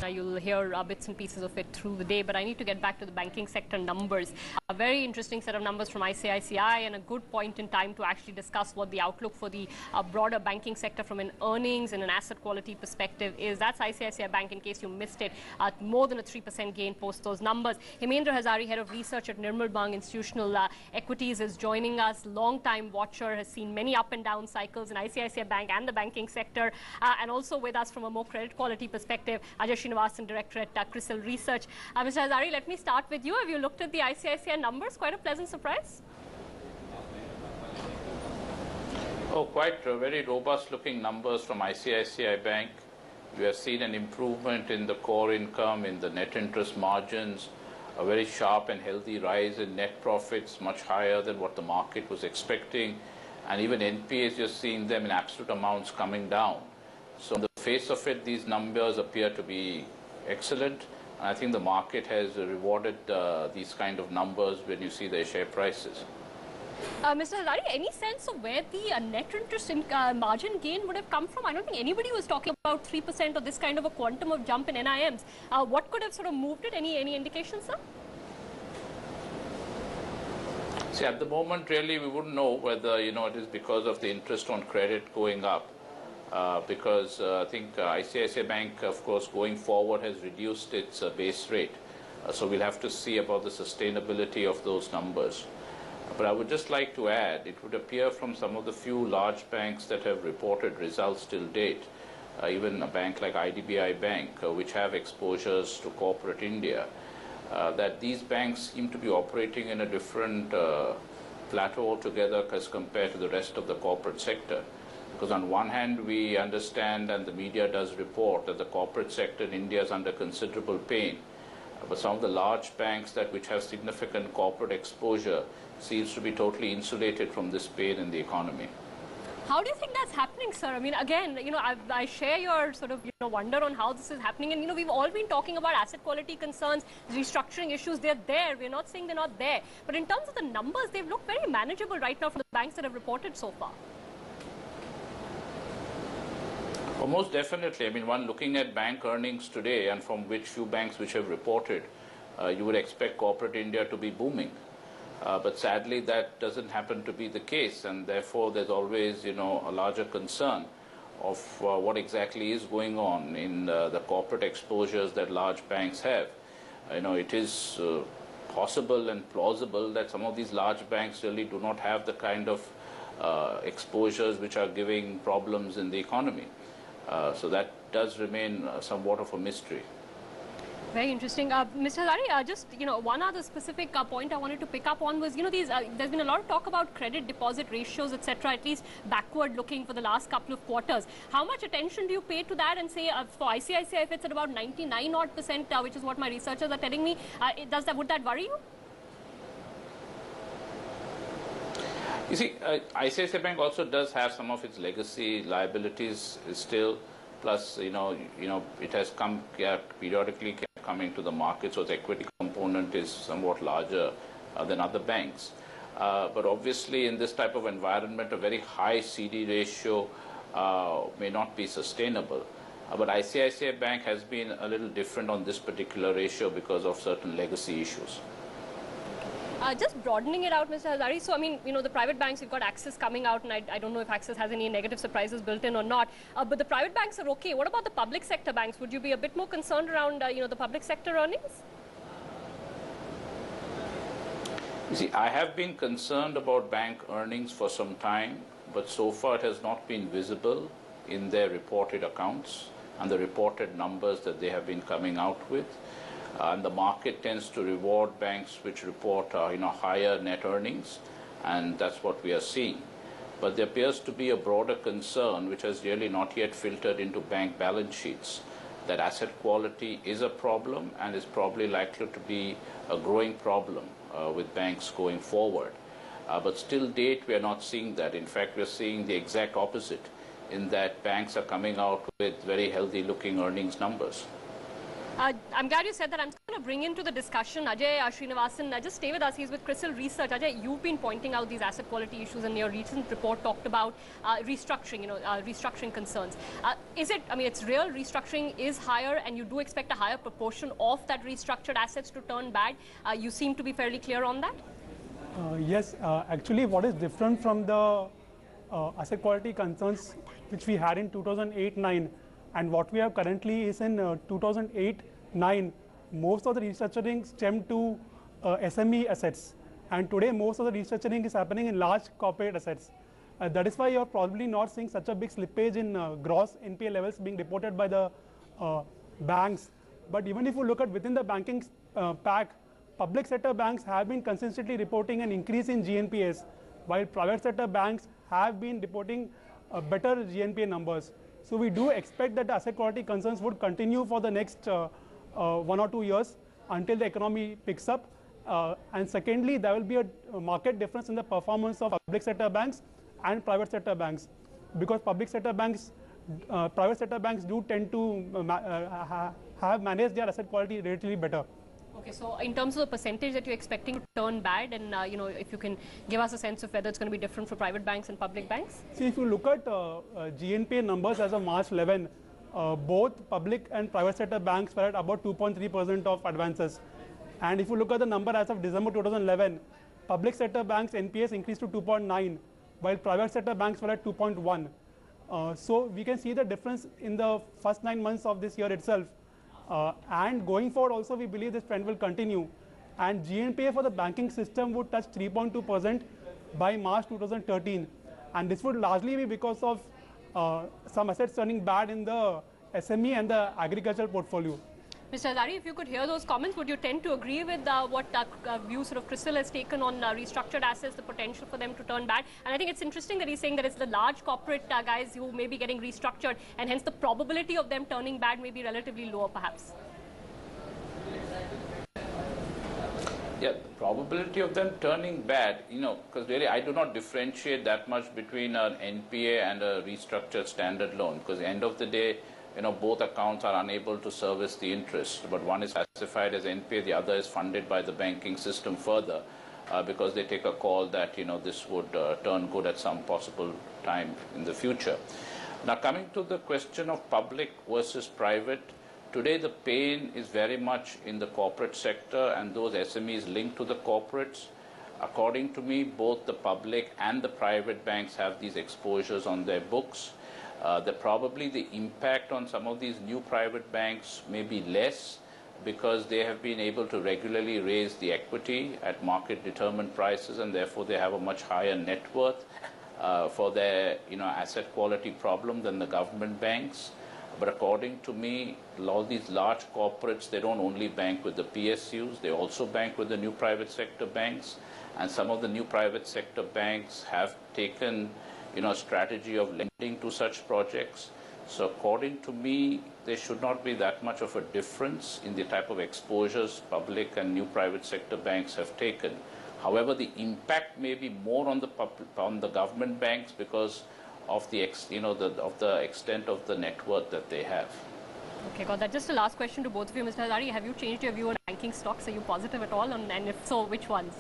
You'll hear bits and pieces of it through the day, but I need to get back to the banking sector numbers. A very interesting set of numbers from ICICI and a good point in time to actually discuss what the outlook for the broader banking sector from an earnings and an asset quality perspective is. That's ICICI Bank, in case you missed it, more than a 3% gain post those numbers. Hemendra Hazari, Head of Research at Nirmal Bang Institutional Equities, is joining us. Long-time watcher, has seen many up and down cycles in ICICI Bank and the banking sector, and also with us from a more credit quality perspective, Ajay Srinivasan, Director at CRISIL Research. Mr. Hazari, let me start with you. Have you looked at the ICICI numbers? Quite a pleasant surprise. Oh, quite very robust looking numbers from ICICI Bank. We have seen an improvement in the core income, in the net interest margins, a very sharp and healthy rise in net profits, much higher than what the market was expecting. And even NPAs, you're seeing them in absolute amounts coming down. So on the face of it, these numbers appear to be excellent. And I think the market has rewarded these kind of numbers when you see their share prices. Mr. Hazari, any sense of where the net interest margin gain would have come from? I don't think anybody was talking about 3% or this kind of a quantum of jump in NIMs. What could have sort of moved it? Any indications, sir? See, at the moment, really, we wouldn't know whether, it is because of the interest on credit going up. Because I think ICICI Bank, of course, going forward has reduced its base rate. So we'll have to see about the sustainability of those numbers. But I would just like to add, it would appear from some of the few large banks that have reported results till date, even a bank like IDBI Bank, which have exposures to corporate India, that these banks seem to be operating in a different plateau altogether as compared to the rest of the corporate sector. Because on one hand, we understand, and the media does report, that the corporate sector in India is under considerable pain. But some of the large banks which have significant corporate exposure seems to be totally insulated from this pain in the economy. How do you think that's happening, sir? I mean, again, I share your sort of, wonder on how this is happening. And, we've all been talking about asset quality concerns, restructuring issues. They're there. We're not saying they're not there. But in terms of the numbers, they've looked very manageable right now for the banks that have reported so far. Well, most definitely. I mean, one looking at bank earnings today, and from which few banks which have reported, you would expect corporate India to be booming. But sadly, that doesn't happen to be the case, and therefore there's always, a larger concern of what exactly is going on in the corporate exposures that large banks have. It is possible and plausible that some of these large banks really do not have the kind of exposures which are giving problems in the economy. So that does remain somewhat of a mystery. Very interesting. Mr. Hazari, just, one other specific point I wanted to pick up on was, there's been a lot of talk about credit deposit ratios, etc., at least backward looking for the last couple of quarters. How much attention do you pay to that? And say for ICICI, if it's at about 99% which is what my researchers are telling me, would that worry you? You see, ICICI Bank also does have some of its legacy liabilities still. Plus, it has come periodically coming to the market, so its equity component is somewhat larger than other banks. But obviously, in this type of environment, a very high CD ratio may not be sustainable. But ICICI Bank has been a little different on this particular ratio because of certain legacy issues. Just broadening it out, Mr. Hazari. So, I mean, the private banks, you've got Axis coming out, and I don't know if Axis has any negative surprises built in or not. But the private banks are okay. What about the public sector banks? Would you be a bit more concerned around, the public sector earnings? You see, I have been concerned about bank earnings for some time, but so far it has not been visible in their reported accounts and the reported numbers that they have been coming out with. And the market tends to reward banks which report higher net earnings, and that's what we are seeing. But there appears to be a broader concern which has really not yet filtered into bank balance sheets, that asset quality is a problem and is probably likely to be a growing problem with banks going forward. But still date, we are not seeing that. In fact, we are seeing the exact opposite, in that banks are coming out with very healthy looking earnings numbers. I'm glad you said that. I'm going to bring into the discussion Ajay Srinivasan. Just stay with us. He's with CRISIL Research. Ajay, you've been pointing out these asset quality issues, and your recent report talked about restructuring, restructuring concerns. Is it, I mean, it's real, restructuring is higher, and you do expect a higher proportion of that restructured assets to turn bad. You seem to be fairly clear on that? Yes, actually what is different from the asset quality concerns which we had in 2008-9 and what we have currently is in 2008-9, most of the restructuring stemmed to SME assets, and today most of the restructuring is happening in large corporate assets. That is why you are probably not seeing such a big slippage in gross NPA levels being reported by the banks. But even if you look at within the banking pack, public sector banks have been consistently reporting an increase in GNPAs, while private sector banks have been reporting better GNPA numbers. So we do expect that the asset quality concerns would continue for the next 1 or 2 years until the economy picks up. And secondly, there will be a market difference in the performance of public sector banks and private sector banks, because public sector banks, private sector banks do tend to have managed their asset quality relatively better. Okay, so in terms of the percentage that you're expecting to turn bad, and if you can give us a sense of whether it's going to be different for private banks and public banks? See, if you look at GNPA numbers as of March 11, both public and private sector banks were at about 2.3% of advances. And if you look at the number as of December 2011, public sector banks NPAs increased to 2.9, while private sector banks were at 2.1. So we can see the difference in the first 9 months of this year itself. And going forward also, we believe this trend will continue, and GNPA for the banking system would touch 3.2% by March 2013, and this would largely be because of some assets turning bad in the SME and the agricultural portfolio. Mr. Hazari, if you could hear those comments, would you tend to agree with what view sort of CRISIL has taken on restructured assets, the potential for them to turn bad? And I think it's interesting that he's saying that it's the large corporate guys who may be getting restructured, and hence the probability of them turning bad may be relatively lower, perhaps. Yeah, the probability of them turning bad, because really I do not differentiate that much between an NPA and a restructured standard loan, because at the end of the day, both accounts are unable to service the interest, but one is classified as NPA, the other is funded by the banking system further because they take a call that, this would turn good at some possible time in the future. Now, coming to the question of public versus private, today the pain is very much in the corporate sector and those SMEs linked to the corporates. According to me, both the public and the private banks have these exposures on their books. Probably the impact on some of these new private banks may be less because they have been able to regularly raise the equity at market determined prices, and therefore they have a much higher net worth for their asset quality problem than the government banks. But according to me, all these large corporates, they don't only bank with the PSUs, they also bank with the new private sector banks, and some of the new private sector banks have taken a strategy of lending to such projects. So according to me, there should not be that much of a difference in the type of exposures public and new private sector banks have taken. However, the impact may be more on the government banks because of the extent of the net worth that they have. Okay, got that. Just a last question to both of you, Mr. Hazari. Have you changed your view on banking stocks? Are you positive at all? And if so, which ones?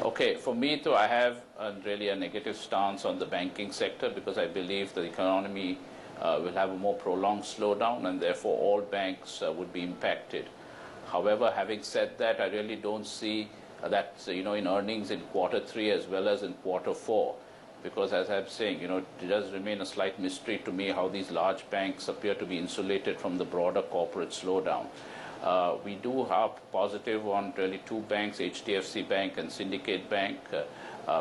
Okay, for me too, I have really a negative stance on the banking sector because I believe the economy will have a more prolonged slowdown and therefore all banks would be impacted. However, having said that, I really don't see that in earnings in Q3 as well as in Q4, because as I'm saying, it does remain a slight mystery to me how these large banks appear to be insulated from the broader corporate slowdown. We do have positive on really two banks, HDFC Bank and Syndicate Bank,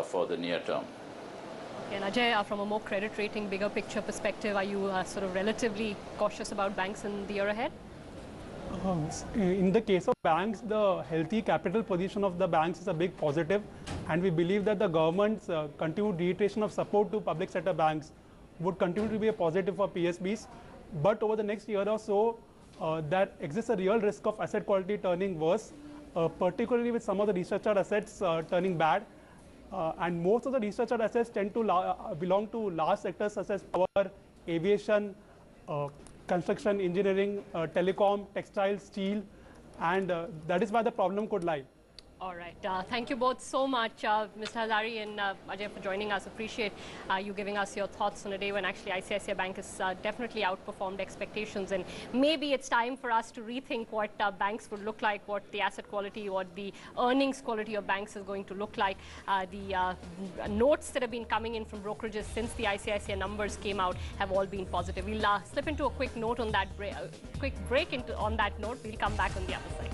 for the near term. And Ajay, from a more credit rating, bigger picture perspective, are you sort of relatively cautious about banks in the year ahead? In the case of banks, the healthy capital position of the banks is a big positive, and we believe that the government's continued reiteration of support to public sector banks would continue to be a positive for PSBs. But over the next year or so, there exists a real risk of asset quality turning worse, particularly with some of the restructured assets turning bad. And most of the restructured assets tend to belong to large sectors such as power, aviation, construction, engineering, telecom, textile, steel, and that is where the problem could lie. All right. Thank you both so much, Mr. Hazari and Ajay, for joining us. Appreciate you giving us your thoughts on a day when actually ICICI Bank has definitely outperformed expectations. And maybe it's time for us to rethink what banks would look like, what the asset quality, what the earnings quality of banks is going to look like. The notes that have been coming in from brokerages since the ICICI numbers came out have all been positive. We'll slip into a quick note on that, quick break on that note. We'll come back on the other side.